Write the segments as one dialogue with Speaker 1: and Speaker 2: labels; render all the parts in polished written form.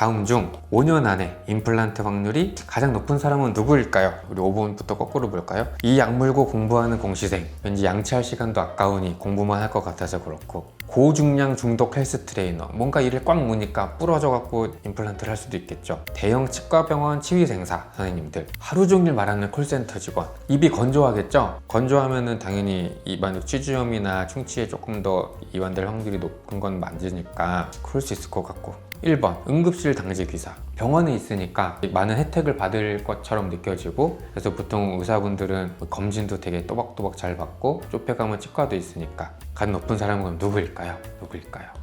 Speaker 1: 다음 중 5년 안에 임플란트 확률이 가장 높은 사람은 누구일까요? 우리 5번부터 거꾸로 볼까요? 이 약물고 공부하는 공시생, 왠지 양치할 시간도 아까우니 공부만 할 것 같아서 그렇고, 고중량 중독 헬스 트레이너, 뭔가 이를 꽉 무니까 부러져 갖고 임플란트를 할 수도 있겠죠. 대형 치과병원 치위생사 선생님들, 하루 종일 말하는 콜센터 직원, 입이 건조하겠죠? 건조하면은 당연히 입안에 치주염이나 충치에 조금 더 이완될 확률이 높은 건 맞으니까 그럴 수 있을 것 같고, 1번 응급실 당직의사, 병원에 있으니까 많은 혜택을 받을 것처럼 느껴지고, 그래서 보통 의사분들은 검진도 되게 또박또박 잘 받고, 좁혀가면 치과도 있으니까. 가장 높은 사람은 그럼 누구일까요?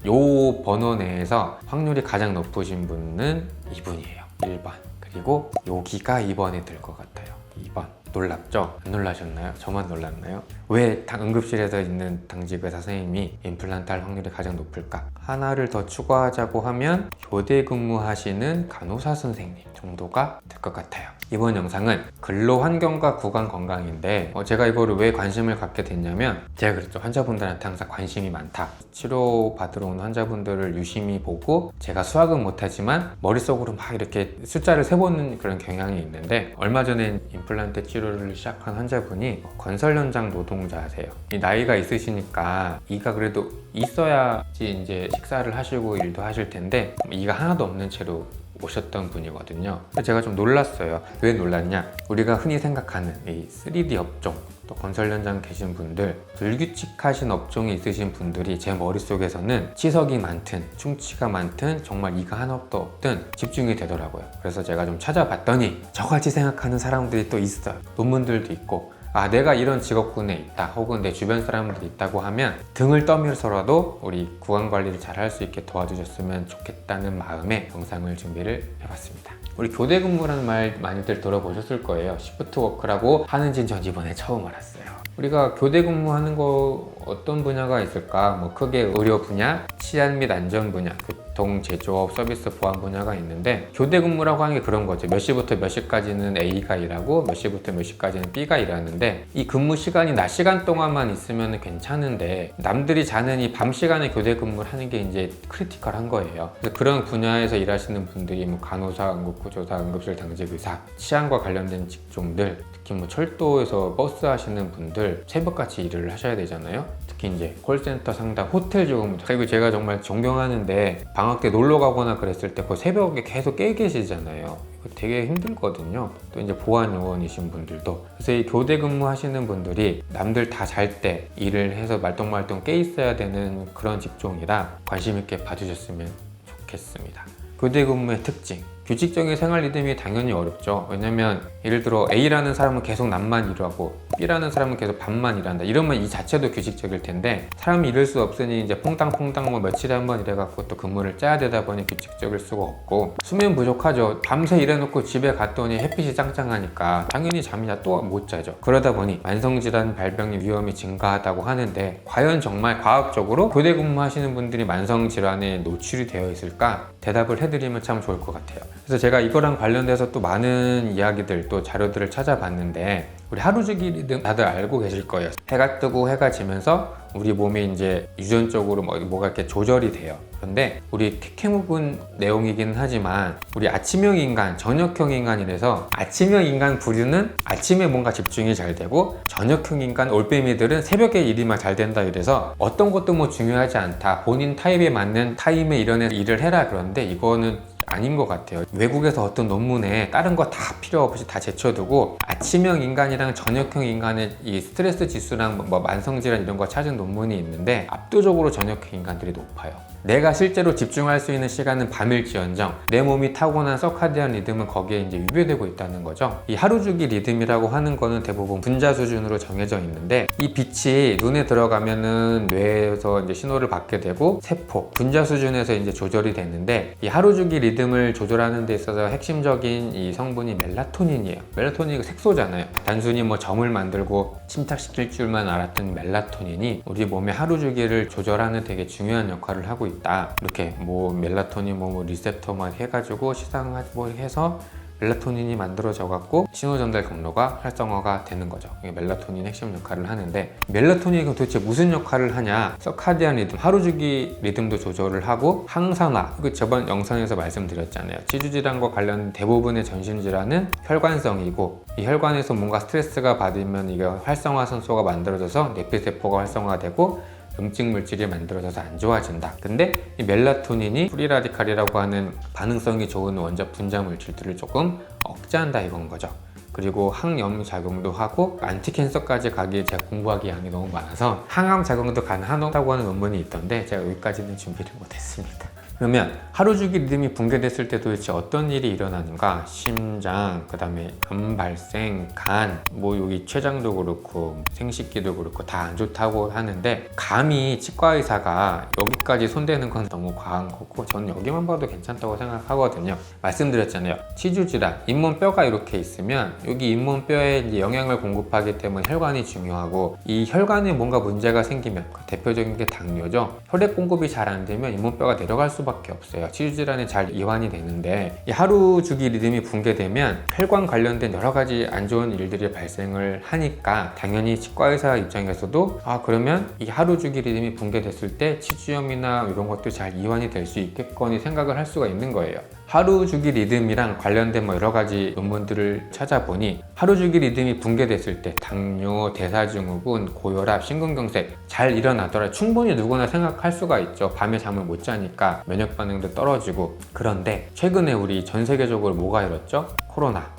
Speaker 1: 요 번호 내에서 확률이 가장 높으신 분은 이분이에요. 1번. 그리고 여기가 2번이 될 것 같아요. 2번. 놀랍죠? 안 놀라셨나요? 저만 놀랐나요? 왜 응급실에서 있는 당직의사 선생님이 임플란트 할 확률이 가장 높을까? 하나를 더 추가하자고 하면 교대 근무하시는 간호사 선생님 정도가 될 것 같아요. 이번 영상은 근로 환경과 구강 건강인데, 제가 이거를 왜 관심을 갖게 됐냐면, 제가 그랬죠. 환자분들한테 항상 관심이 많다. 치료 받으러 오는 환자분들을 유심히 보고, 제가 수학은 못하지만 머릿속으로 막 이렇게 숫자를 세보는 그런 경향이 있는데, 얼마 전에 임플란트 치료를 시작한 환자분이 건설 현장 노동자세요. 나이가 있으시니까 이가 그래도 있어야지 이제 식사를 하시고 일도 하실 텐데, 이가 하나도 없는 채로 오셨던 분이거든요. 제가 좀 놀랐어요. 왜 놀랐냐? 우리가 흔히 생각하는 이 3D 업종, 또 건설 현장 계신 분들, 불규칙하신 업종이 있으신 분들이 제 머릿속에서는 치석이 많든 충치가 많든 정말 이가 하나도 없든 집중이 되더라고요. 그래서 제가 좀 찾아봤더니 저같이 생각하는 사람들이 또 있어요. 논문들도 있고, 내가 이런 직업군에 있다, 혹은 내 주변 사람들이 있다고 하면 등을 떠밀어서라도 우리 구강 관리를 잘 할 수 있게 도와주셨으면 좋겠다는 마음에 영상을 준비를 해봤습니다. 우리 교대 근무라는 말 많이들 들어보셨을 거예요. 시프트 워크라고 하는지는 전 이번에 처음 알았어요. 우리가 교대 근무하는 거 어떤 분야가 있을까? 뭐 크게 의료 분야, 치안 및 안전 분야, 교통, 제조업, 서비스, 보안 분야가 있는데, 교대 근무라고 하는 게 그런 거죠. 몇 시부터 몇 시까지는 A가 일하고 몇 시부터 몇 시까지는 B가 일하는데, 이 근무 시간이 낮 시간 동안만 있으면 괜찮은데 남들이 자는 이 밤 시간에 교대 근무를 하는 게 이제 크리티컬한 거예요. 그래서 그런 분야에서 일하시는 분들이 뭐 간호사, 응급구조사, 응급실 당직의사, 치안과 관련된 직종들, 특히 뭐 철도에서 버스 하시는 분들 새벽같이 일을 하셔야 되잖아요. 특히 이제 콜센터 상담, 호텔 조금, 그리고 제가 정말 존경하는데, 방학 때 놀러 가거나 그랬을 때 그 새벽에 계속 깨 계시잖아요. 이거 되게 힘들거든요. 또 이제 보안 요원이신 분들도. 그래서 이 교대 근무 하시는 분들이 남들 다 잘 때 일을 해서 말똥말똥 깨 있어야 되는 그런 직종이라 관심 있게 봐주셨으면 좋겠습니다. 교대 근무의 특징, 규칙적인 생활 리듬이 당연히 어렵죠. 왜냐면 예를 들어 A라는 사람은 계속 낮만 일하고 B라는 사람은 계속 밤만 일한다, 이러면 이 자체도 규칙적일 텐데, 사람이 이럴 수 없으니 이제 퐁당퐁당 뭐 며칠에 한 번 일해갖고 또 근무를 짜야 되다 보니 규칙적일 수가 없고, 수면 부족하죠. 밤새 일해놓고 집에 갔더니 햇빛이 짱짱하니까 당연히 잠이 또 못 자죠. 그러다 보니 만성질환 발병 위험이 증가하다고 하는데, 과연 정말 과학적으로 교대 근무하시는 분들이 만성질환에 노출이 되어 있을까? 대답을 해드리면 참 좋을 것 같아요. 그래서 제가 이거랑 관련돼서 또 많은 이야기들, 또 자료들을 찾아봤는데, 우리 하루주기 리듬 다들 알고 계실 거예요. 해가 뜨고 해가 지면서 우리 몸이 이제 유전적으로 뭐가 이렇게 조절이 돼요. 그런데 우리 캐캐묵은 내용이긴 하지만, 우리 아침형 인간, 저녁형 인간이라서 아침형 인간 부류는 아침에 뭔가 집중이 잘 되고, 저녁형 인간 올빼미들은 새벽에 일이 막 잘 된다, 이래서 어떤 것도 뭐 중요하지 않다, 본인 타입에 맞는 타임에 일어나서 일을 해라. 그런데 이거는 아닌 것 같아요. 외국에서 어떤 논문에 다른 거 다 필요 없이 다 제쳐두고 아침형 인간이랑 저녁형 인간의 이 스트레스 지수랑 뭐 만성질환 이런 거 찾은 논문이 있는데, 압도적으로 저녁형 인간들이 높아요. 내가 실제로 집중할 수 있는 시간은 밤일지언정 내 몸이 타고난 서카디안 리듬은 거기에 이제 유배되고 있다는 거죠. 이 하루주기 리듬이라고 하는 거는 대부분 분자 수준으로 정해져 있는데, 이 빛이 눈에 들어가면은 뇌에서 이제 신호를 받게 되고 세포, 분자 수준에서 이제 조절이 되는데, 이 하루주기 리듬을 조절하는 데 있어서 핵심적인 이 성분이 멜라토닌이에요. 멜라토닌이 색소잖아요. 단순히 뭐 점을 만들고 침착시킬 줄만 알았던 멜라토닌이 우리 몸의 하루주기를 조절하는 되게 중요한 역할을 하고 있다. 이렇게 뭐 멜라토닌 뭐 리셉터만 해가지고 시상하고 해서 멜라토닌이 만들어져 갖고 신호 전달 경로가 활성화가 되는 거죠. 이게 멜라토닌 핵심 역할을 하는데, 멜라토닌이 도대체 무슨 역할을 하냐? 서카디안 리듬, 하루 주기 리듬도 조절을 하고 항산화, 이거 저번 영상에서 말씀드렸잖아요. 치주 질환과 관련 대부분의 전신 질환은 혈관성이고, 이 혈관에서 뭔가 스트레스가 받으면 이게 활성화산소가 만들어져서 내피세포가 활성화되고 염증 물질이 만들어져서 안 좋아진다. 근데 이 멜라토닌이 프리라디칼이라고 하는 반응성이 좋은 원자 분자 물질들을 조금 억제한다 이건 거죠. 그리고 항염 작용도 하고 안티캔서까지 가기에 제가 공부하기 양이 너무 많아서 항암 작용도 가능하다고 하는 논문이 있던데 제가 여기까지는 준비를 못했습니다. 그러면 하루 주기 리듬이 붕괴됐을 때 도대체 어떤 일이 일어나는가? 심장, 그 다음에 암 발생, 간, 뭐 여기 췌장도 그렇고 생식기도 그렇고 다 안 좋다고 하는데, 감히 치과 의사가 여기까지 손대는 건 너무 과한 거고, 저는 여기만 봐도 괜찮다고 생각하거든요. 말씀드렸잖아요. 치주 질환, 잇몸뼈가 이렇게 있으면 여기 잇몸뼈에 이제 영양을 공급하기 때문에 혈관이 중요하고, 이 혈관에 뭔가 문제가 생기면 대표적인 게 당뇨죠. 혈액 공급이 잘 안 되면 잇몸뼈가 내려갈 수밖에 없어요. 치주 질환이 잘 이완이 되는데, 이 하루 주기 리듬이 붕괴되면 혈관 관련된 여러 가지 안 좋은 일들이 발생을 하니까 당연히 치과 의사 입장에서도 그러면 이 하루 주기 리듬이 붕괴됐을 때 치주염이나 이런 것도 잘 이완이 될 수 있겠거니 생각을 할 수가 있는 거예요. 하루 주기 리듬이랑 관련된 여러 가지 논문들을 찾아보니, 하루 주기 리듬이 붕괴됐을 때 당뇨, 대사증후군, 고혈압, 심근경색 잘 일어나더라. 충분히 누구나 생각할 수가 있죠. 밤에 잠을 못 자니까 면역 반응도 떨어지고. 그런데 최근에 우리 전 세계적으로 뭐가 일었죠?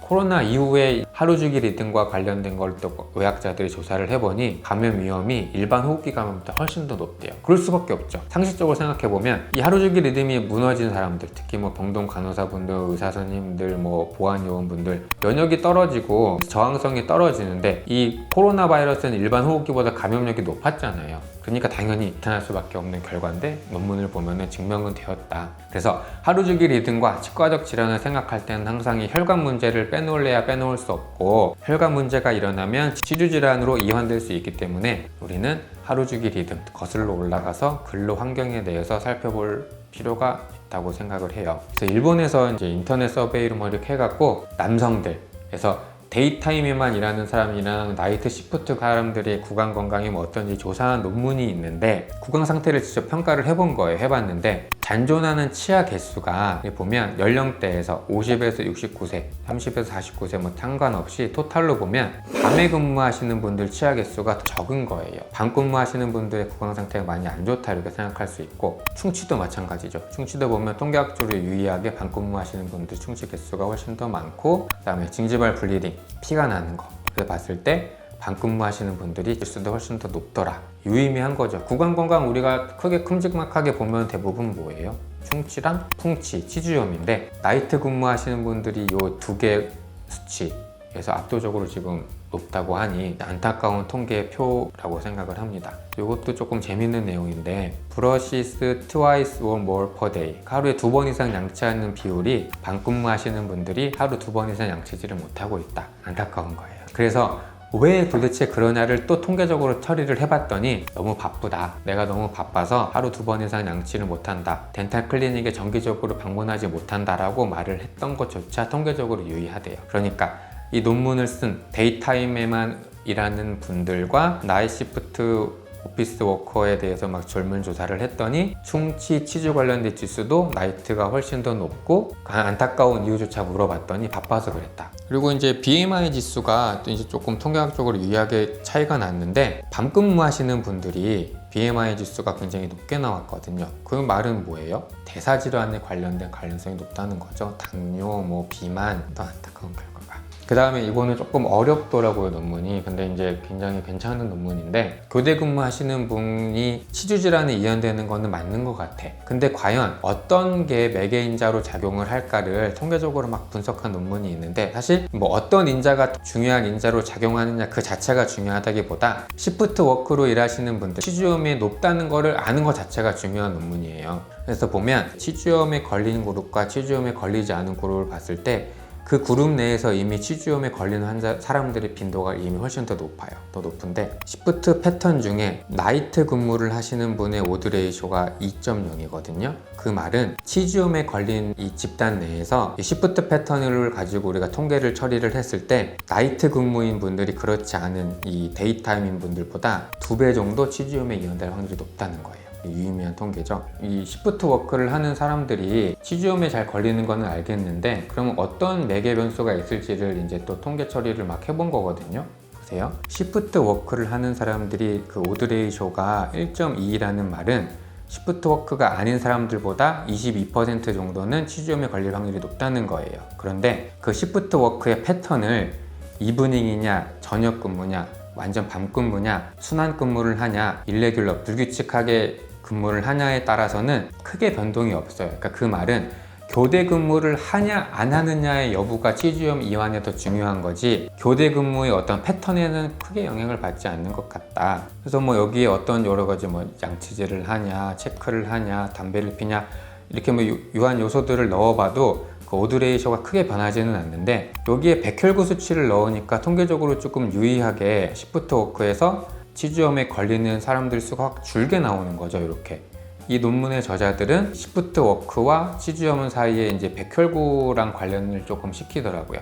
Speaker 1: 코로나 이후에 하루 주기 리듬과 관련된 걸 또 의학자들이 조사를 해보니 감염 위험이 일반 호흡기 감염보다 훨씬 더 높대요. 그럴 수밖에 없죠. 상식적으로 생각해보면 이 하루 주기 리듬이 무너진 사람들, 특히 병동 간호사분들, 의사 선생님들, 보안 요원분들 면역이 떨어지고 저항성이 떨어지는데, 이 코로나 바이러스는 일반 호흡기보다 감염력이 높았잖아요. 그러니까 당연히 나타날 수밖에 없는 결과인데, 논문을 보면 증명은 되었다. 그래서 하루 주기 리듬과 치과적 질환을 생각할 때는 항상 이 혈관 문제를 빼놓을래야 빼놓을 수 없고, 혈관 문제가 일어나면 치주 질환으로 이완될 수 있기 때문에 우리는 하루 주기 리듬 거슬러 올라가서 근로 환경에 대해서 살펴볼 필요가 있다고 생각을 해요. 그래서 일본에서 이제 인터넷 서베이로 이렇게 해갖고 남성들에서 데이타임에만 일하는 사람이랑 나이트 시프트 사람들이 구강 건강이 어떤지 조사한 논문이 있는데, 구강 상태를 직접 평가를 해본 거예요. 해봤는데 잔존하는 치아 개수가 보면 연령대에서 50에서 69세, 30에서 49세 상관없이 토탈로 보면 밤에 근무하시는 분들 치아 개수가 더 적은 거예요. 밤 근무하시는 분들의 구강 상태가 많이 안 좋다 이렇게 생각할 수 있고, 충치도 마찬가지죠. 충치도 보면 통계학적으로 유의하게 밤 근무하시는 분들 충치 개수가 훨씬 더 많고, 그 다음에 징지발 블리딩, 피가 나는 거, 그래서 봤을 때 밤 근무하시는 분들이 개수도 훨씬 더 높더라. 유의미한 거죠. 구강 건강 우리가 크게 큼직막하게 보면 대부분 뭐예요? 충치랑 풍치, 치주염인데, 나이트 근무하시는 분들이 요 두 개 수치에서 압도적으로 지금 높다고 하니 안타까운 통계 표라고 생각을 합니다. 이것도 조금 재밌는 내용인데, 브러시스 twice or more per day, 하루에 2번 이상 양치하는 비율이 밤 근무하시는 분들이 하루 2번 이상 양치지를 못하고 있다. 안타까운 거예요. 그래서 왜 도대체 그러냐를 또 통계적으로 처리를 해봤더니, 너무 바쁘다, 내가 너무 바빠서 하루 2번 이상 양치를 못한다, 덴탈 클리닉에 정기적으로 방문하지 못한다 라고 말을 했던 것조차 통계적으로 유의하대요. 그러니까 이 논문을 쓴 데이타임에만 일하는 분들과 나이 시프트 오피스 워커에 대해서 젊은 조사를 했더니 충치, 치주 관련된 지수도 나이트가 훨씬 더 높고, 안타까운 이유조차 물어봤더니 바빠서 그랬다. 그리고 이제 BMI 지수가 이제 조금 통계학적으로 유의하게 차이가 났는데, 밤 근무하시는 분들이 BMI 지수가 굉장히 높게 나왔거든요. 그 말은 뭐예요? 대사질환에 관련된 가능성이 높다는 거죠. 당뇨, 비만, 더 안타까운 결과가. 그 다음에 이거는 조금 어렵더라고요, 논문이. 근데 이제 굉장히 괜찮은 논문인데, 교대 근무하시는 분이 치주질환에 이완되는 거는 맞는 것 같아. 근데 과연 어떤 게 매개인자로 작용을 할까를 통계적으로 분석한 논문이 있는데, 사실 어떤 인자가 중요한 인자로 작용하느냐 그 자체가 중요하다기보다 시프트 워크로 일하시는 분들 치주염이 높다는 거를 아는 것 자체가 중요한 논문이에요. 그래서 보면 치주염에 걸리는 그룹과 치주염에 걸리지 않은 그룹을 봤을 때 그 그룹 내에서 이미 치주염에 걸리는 사람들의 빈도가 이미 훨씬 더 높아요. 더 높은데 시프트 패턴 중에 나이트 근무를 하시는 분의 오드 레이쇼가 2.0이거든요. 그 말은 치주염에 걸린 이 집단 내에서 이 시프트 패턴을 가지고 우리가 통계를 처리를 했을 때 나이트 근무인 분들이 그렇지 않은 이 데이타임인 분들보다 2배 정도 치주염에 이완될 확률이 높다는 거예요. 유의미한 통계죠. 이 시프트 워크를 하는 사람들이 치주염에 잘 걸리는 거는 알겠는데 그러면 어떤 매개 변수가 있을지를 이제 또 통계 처리를 막 해본 거거든요. 보세요. 시프트 워크를 하는 사람들이 그 오드 레이쇼가 1.2라는 말은 시프트 워크가 아닌 사람들보다 22% 정도는 치주염에 걸릴 확률이 높다는 거예요. 그런데 그 시프트 워크의 패턴을 이브닝이냐 저녁 근무냐 완전 밤 근무냐 순환 근무를 하냐 일레귤러 불규칙하게 근무를 하냐에 따라서는 크게 변동이 없어요. 그러니까 그 말은 교대 근무를 하냐 안 하느냐의 여부가 치주염 이완에 더 중요한 거지 교대 근무의 어떤 패턴에는 크게 영향을 받지 않는 것 같다. 그래서 뭐 여기에 어떤 여러 가지 뭐 양치질을 하냐 체크를 하냐 담배를 피냐 이렇게 뭐 유한 요소들을 넣어봐도 그 오드 레이쇼가 크게 변하지는 않는데 여기에 백혈구 수치를 넣으니까 통계적으로 조금 유의하게 시프트 워크에서 치주염에 걸리는 사람들 수가 확 줄게 나오는 거죠. 이렇게 이 논문의 저자들은 시프트 워크와 치주염 사이에 이제 백혈구랑 관련을 조금 시키더라고요.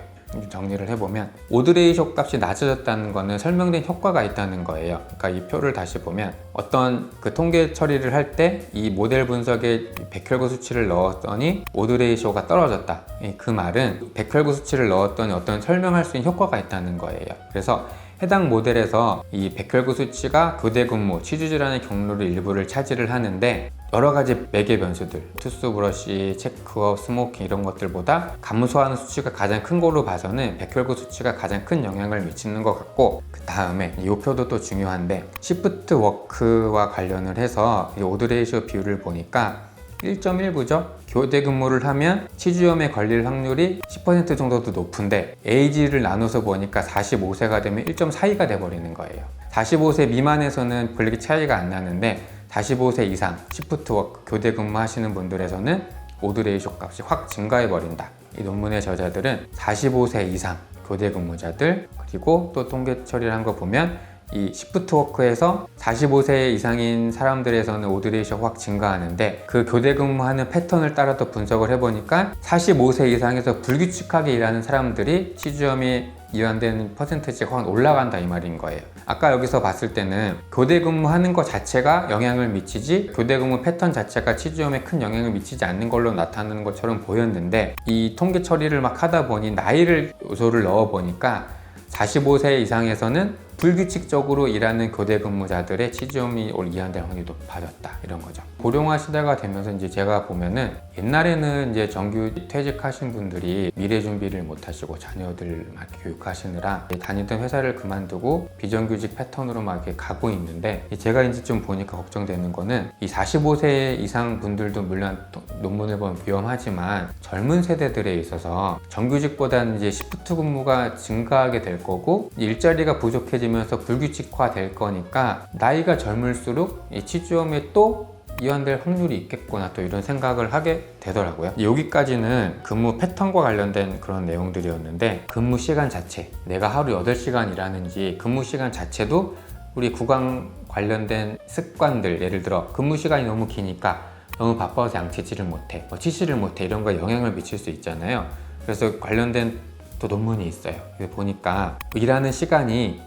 Speaker 1: 정리를 해보면 오드 레이쇼 값이 낮아졌다는 거는 설명된 효과가 있다는 거예요. 그러니까 이 표를 다시 보면 어떤 그 통계 처리를 할 때 이 모델 분석에 백혈구 수치를 넣었더니 오드 레이쇼가 떨어졌다. 그 말은 백혈구 수치를 넣었더니 어떤 설명할 수 있는 효과가 있다는 거예요. 그래서 해당 모델에서 이 백혈구 수치가 교대 근무, 치주 질환의 경로를 일부를 차지를 하는데 여러 가지 매개 변수들, 투스브러시, 체크업, 스모킹 이런 것들보다 감소하는 수치가 가장 큰 걸로 봐서는 백혈구 수치가 가장 큰 영향을 미치는 것 같고 그 다음에 이 표도 또 중요한데 시프트 워크와 관련을 해서 이 오드 레이쇼 비율을 보니까 1.19죠. 교대 근무를 하면 치주염에 걸릴 확률이 10% 정도도 높은데 에이지를 나눠서 보니까 45세가 되면 1.42가 돼버리는 거예요. 45세 미만에서는 별로 차이가 안 나는데 45세 이상 시프트 워크 교대 근무하시는 분들에서는 오드 레이쇼 값이 확 증가해 버린다. 이 논문의 저자들은 45세 이상 교대 근무자들 그리고 또 통계 처리를 한 거 보면 이 시프트 워크에서 45세 이상인 사람들에서는 오드 레이쇼가 확 증가하는데 그 교대 근무하는 패턴을 따라 또 분석을 해보니까 45세 이상에서 불규칙하게 일하는 사람들이 치주염이 이완되는 퍼센티지가 확 올라간다 이 말인 거예요. 아까 여기서 봤을 때는 교대 근무하는 것 자체가 영향을 미치지 교대 근무 패턴 자체가 치주염에 큰 영향을 미치지 않는 걸로 나타나는 것처럼 보였는데 이 통계 처리를 막 하다 보니 나이를 요소를 넣어 보니까 45세 이상에서는 불규칙적으로 일하는 교대 근무자들의 치주염이 이완될 확률이 높아졌다 이런 거죠. 고령화 시대가 되면서 이제 제가 보면은 옛날에는 이제 정규 퇴직하신 분들이 미래 준비를 못 하시고 자녀들 막 교육하시느라 다니던 회사를 그만두고 비정규직 패턴으로 막 이렇게 가고 있는데 제가 이제 좀 보니까 걱정되는 거는 이 45세 이상 분들도 물론 논문을 보면 위험하지만 젊은 세대들에 있어서 정규직보다는 이제 시프트 근무가 증가하게 될 거고 일자리가 부족해지면서 불규칙화 될 거니까 나이가 젊을수록 이 치주염에 또 이완될 확률이 있겠구나 또 이런 생각을 하게 되더라고요. 여기까지는 근무 패턴과 관련된 그런 내용들이었는데 근무 시간 자체 내가 하루 8시간 일하는지 근무 시간 자체도 우리 구강 관련된 습관들 예를 들어 근무 시간이 너무 기니까 너무 바빠서 양치질을 못해 치실을 못해 이런 거에 영향을 미칠 수 있잖아요. 그래서 관련된 또 논문이 있어요. 보니까 일하는 시간이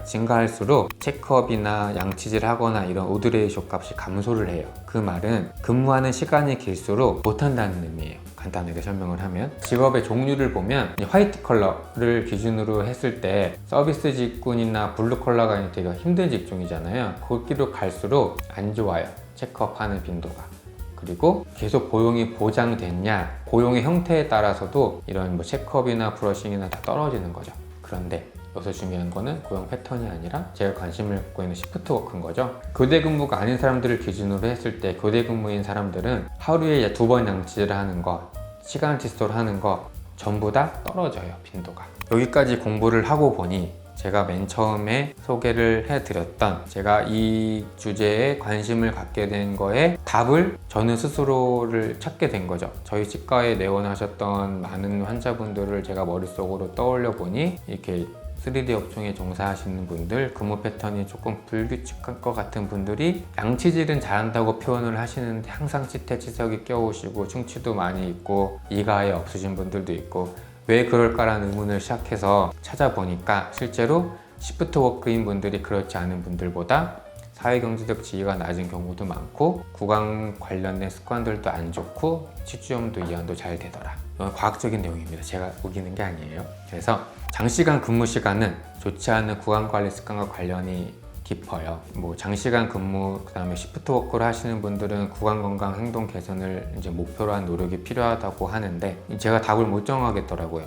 Speaker 1: 증가할수록 체크업이나 양치질 하거나 이런 오드 레이쇼 값이 감소를 해요. 그 말은 근무하는 시간이 길수록 못한다는 의미예요. 간단하게 설명을 하면 직업의 종류를 보면 화이트 컬러를 기준으로 했을 때 서비스 직군이나 블루 컬러가 되게 힘든 직종이잖아요. 거기로 갈수록 안 좋아요. 체크업 하는 빈도가. 그리고 계속 고용이 보장됐냐 고용의 형태에 따라서도 이런 뭐 체크업이나 브러싱이나 다 떨어지는 거죠. 그런데 여기서 중요한 거는 고용 패턴이 아니라 제가 관심을 갖고 있는 시프트 워크인 거죠. 교대 근무가 아닌 사람들을 기준으로 했을 때 교대 근무인 사람들은 하루에 2번 양치질을 하는 거 시간 칫솔 하는 거 전부 다 떨어져요. 빈도가. 여기까지 공부를 하고 보니 제가 맨 처음에 소개를 해드렸던 제가 이 주제에 관심을 갖게 된 거에 답을 저는 스스로를 찾게 된 거죠. 저희 치과에 내원하셨던 많은 환자분들을 제가 머릿속으로 떠올려 보니 이렇게 3D 업종에 종사하시는 분들, 근무 패턴이 조금 불규칙한 것 같은 분들이 양치질은 잘한다고 표현을 하시는데 항상 치태치석이 껴오시고 충치도 많이 있고 이가에 없으신 분들도 있고 왜 그럴까라는 의문을 시작해서 찾아보니까 실제로 시프트 워크인 분들이 그렇지 않은 분들보다 사회경제적 지위가 낮은 경우도 많고 구강 관련된 습관들도 안 좋고 치주염도 이완도 잘 되더라. 이건 과학적인 내용입니다. 제가 우기는 게 아니에요. 그래서 장시간 근무 시간은 좋지 않은 구강관리 습관과 관련이 깊어요. 뭐 장시간 근무, 그다음에 시프트 워크를 하시는 분들은 구강 건강 행동 개선을 이제 목표로 한 노력이 필요하다고 하는데 제가 답을 못 정하겠더라고요.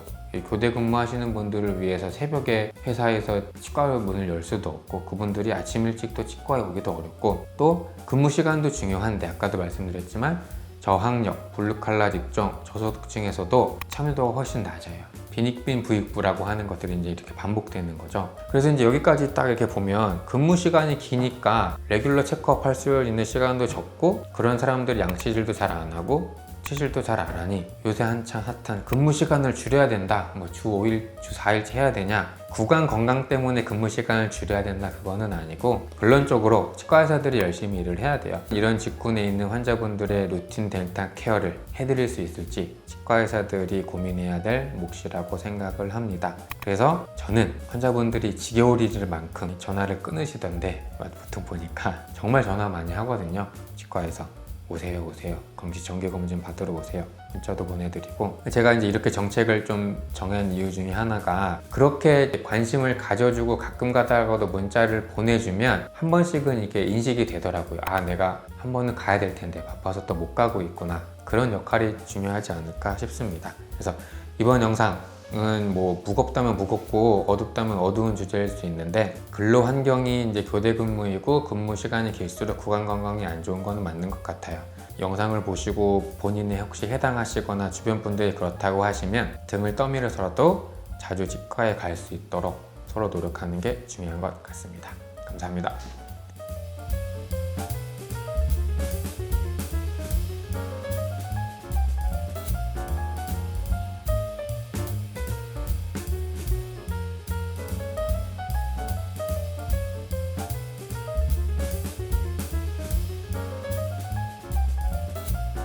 Speaker 1: 교대 근무하시는 분들을 위해서 새벽에 회사에서 치과 문을 열 수도 없고 그분들이 아침 일찍 또 치과에 오기도 어렵고 또 근무 시간도 중요한데 아까도 말씀드렸지만 저학력, 블루칼라 직종, 저소득층에서도 참여도가 훨씬 낮아요. 빈익빈 부익부라고 하는 것들이 이제 이렇게 반복되는 거죠. 그래서 이제 여기까지 딱 이렇게 보면 근무 시간이 기니까 레귤러 체크업 할 수 있는 시간도 적고 그런 사람들이 양치질도 잘 안 하고 치실도 잘 안 하니 요새 한창 핫한 근무 시간을 줄여야 된다. 뭐 주 5일, 주 4일째 해야 되냐? 구강 건강 때문에 근무 시간을 줄여야 된다. 그거는 아니고 본론적으로 치과 의사들이 열심히 일을 해야 돼요. 이런 직군에 있는 환자분들의 루틴 델타 케어를 해드릴 수 있을지 치과 의사들이 고민해야 될 몫이라고 생각을 합니다. 그래서 저는 환자분들이 지겨울일 만큼 전화를 끊으시던데 보통 보니까 정말 전화 많이 하거든요. 치과에서. 오세요 검시 정기검진 받으러 오세요. 문자도 보내드리고 제가 이제 이렇게 정책을 좀 정한 이유 중에 하나가 그렇게 관심을 가져주고 가끔 가다가도 문자를 보내주면 한 번씩은 이게 인식이 되더라고요. 아, 내가 한 번은 가야 될 텐데 바빠서 또 못 가고 있구나. 그런 역할이 중요하지 않을까 싶습니다. 그래서 이번 영상은 뭐 무겁다면 무겁고 어둡다면 어두운 주제일 수 있는데 근로 환경이 이제 교대 근무이고 근무 시간이 길수록 구강 건강이 안 좋은 거는 맞는 것 같아요. 영상을 보시고 본인이 혹시 해당하시거나 주변 분들이 그렇다고 하시면 등을 떠밀어서라도 자주 치과에 갈 수 있도록 서로 노력하는 게 중요한 것 같습니다. 감사합니다.